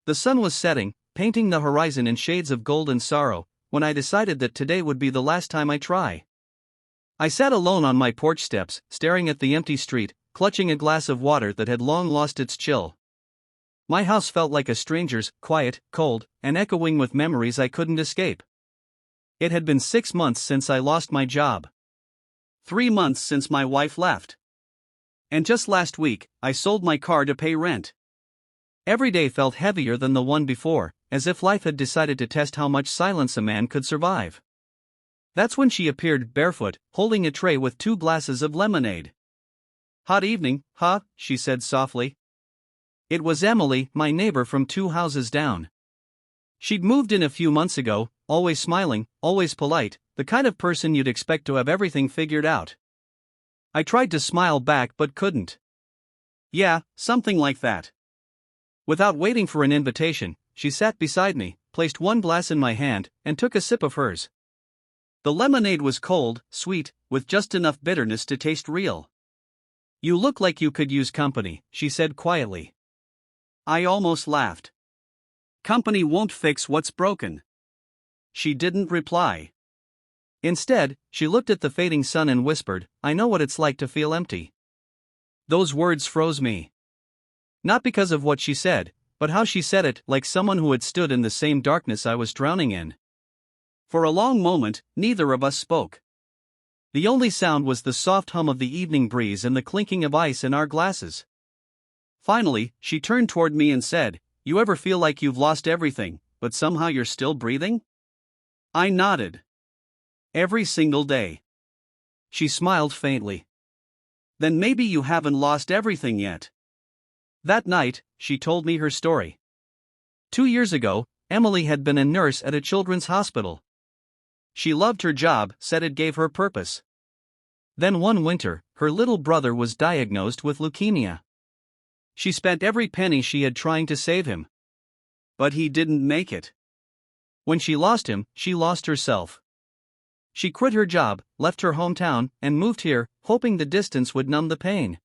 The sun was setting, painting the horizon in shades of gold and sorrow, when I decided that today would be the last time I try. I sat alone on my porch steps, staring at the empty street, clutching a glass of water that had long lost its chill. My house felt like a stranger's, quiet, cold, and echoing with memories I couldn't escape. It had been 6 months since I lost my job. 3 months since my wife left. And just last week, I sold my car to pay rent. Every day felt heavier than the one before, as if life had decided to test how much silence a man could survive. That's when she appeared barefoot, holding a tray with 2 glasses of lemonade. "Hot evening, huh?" she said softly. It was Emily, my neighbor from 2 houses down. She'd moved in a few months ago, always smiling, always polite, the kind of person you'd expect to have everything figured out. I tried to smile back but couldn't. "Yeah, something like that." Without waiting for an invitation, she sat beside me, placed 1 glass in my hand, and took a sip of hers. The lemonade was cold, sweet, with just enough bitterness to taste real. "You look like you could use company," she said quietly. I almost laughed. "Company won't fix what's broken." She didn't reply. Instead, she looked at the fading sun and whispered, "I know what it's like to feel empty." Those words froze me. Not because of what she said, but how she said it, like someone who had stood in the same darkness I was drowning in. For a long moment, neither of us spoke. The only sound was the soft hum of the evening breeze and the clinking of ice in our glasses. Finally, she turned toward me and said, "You ever feel like you've lost everything, but somehow you're still breathing?" I nodded. "Every single day." She smiled faintly. "Then maybe you haven't lost everything yet." That night, she told me her story. 2 years ago, Emily had been a nurse at a children's hospital. She loved her job, said it gave her purpose. Then one winter, her little brother was diagnosed with leukemia. She spent every penny she had trying to save him. But he didn't make it. When she lost him, she lost herself. She quit her job, left her hometown, and moved here, hoping the distance would numb the pain.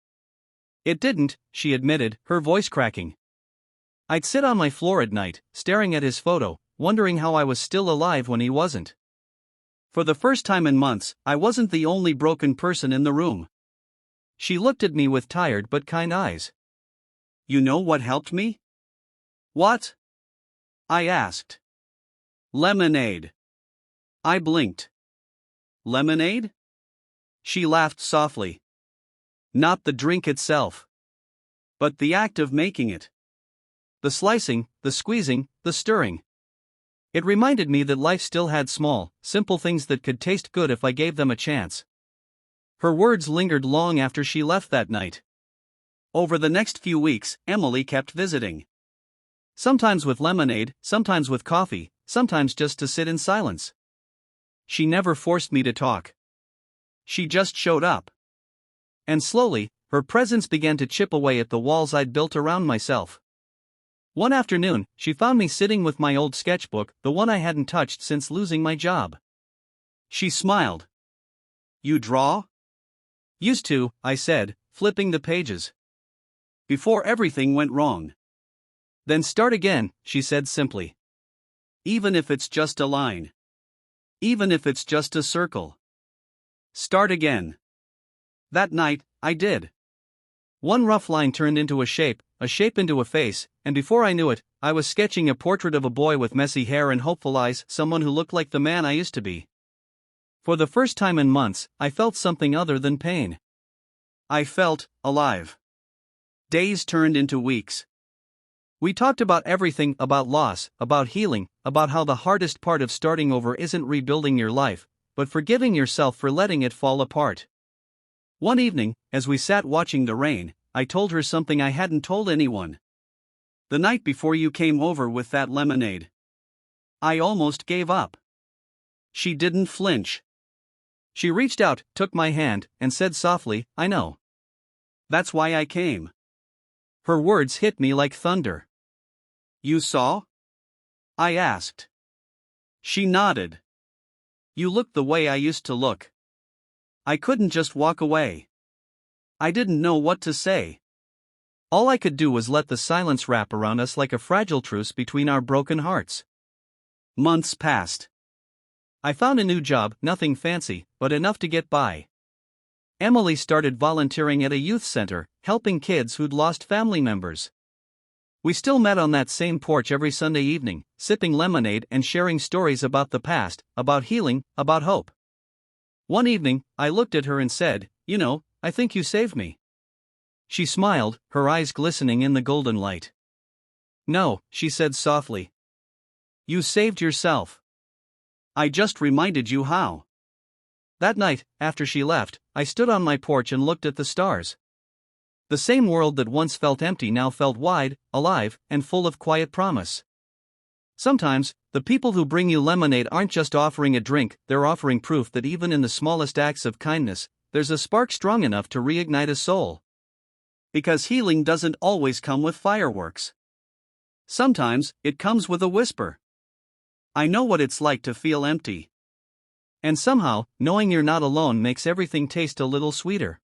It didn't, she admitted, her voice cracking. I'd sit on my floor at night, staring at his photo, wondering how I was still alive when he wasn't. For the first time in months, I wasn't the only broken person in the room. She looked at me with tired but kind eyes. "You know what helped me?" "What?" I asked. "Lemonade." I blinked. "Lemonade?" She laughed softly. "Not the drink itself, but the act of making it. The slicing, the squeezing, the stirring. It reminded me that life still had small, simple things that could taste good if I gave them a chance." Her words lingered long after she left that night. Over the next few weeks, Emily kept visiting. Sometimes with lemonade, sometimes with coffee, sometimes just to sit in silence. She never forced me to talk. She just showed up. And slowly, her presence began to chip away at the walls I'd built around myself. One afternoon, she found me sitting with my old sketchbook, the one I hadn't touched since losing my job. She smiled. "You draw?" "Used to," I said, flipping the pages. "Before everything went wrong." "Then start again," she said simply. "Even if it's just a line. Even if it's just a circle. Start again." That night, I did. One rough line turned into a shape into a face, and before I knew it, I was sketching a portrait of a boy with messy hair and hopeful eyes, someone who looked like the man I used to be. For the first time in months, I felt something other than pain. I felt alive. Days turned into weeks. We talked about everything, about loss, about healing, about how the hardest part of starting over isn't rebuilding your life, but forgiving yourself for letting it fall apart. One evening, as we sat watching the rain, I told her something I hadn't told anyone. "The night before you came over with that lemonade, I almost gave up." She didn't flinch. She reached out, took my hand, and said softly, "I know. That's why I came." Her words hit me like thunder. "You saw?" I asked. She nodded. "You looked the way I used to look." I couldn't just walk away. I didn't know what to say. All I could do was let the silence wrap around us like a fragile truce between our broken hearts. Months passed. I found a new job, nothing fancy, but enough to get by. Emily started volunteering at a youth center, helping kids who'd lost family members. We still met on that same porch every Sunday evening, sipping lemonade and sharing stories about the past, about healing, about hope. One evening, I looked at her and said, "You know, I think you saved me." She smiled, her eyes glistening in the golden light. "No," she said softly. "You saved yourself. I just reminded you how." That night, after she left, I stood on my porch and looked at the stars. The same world that once felt empty now felt wide, alive, and full of quiet promise. Sometimes, the people who bring you lemonade aren't just offering a drink, they're offering proof that even in the smallest acts of kindness, there's a spark strong enough to reignite a soul. Because healing doesn't always come with fireworks. Sometimes, it comes with a whisper. I know what it's like to feel empty. And somehow, knowing you're not alone makes everything taste a little sweeter.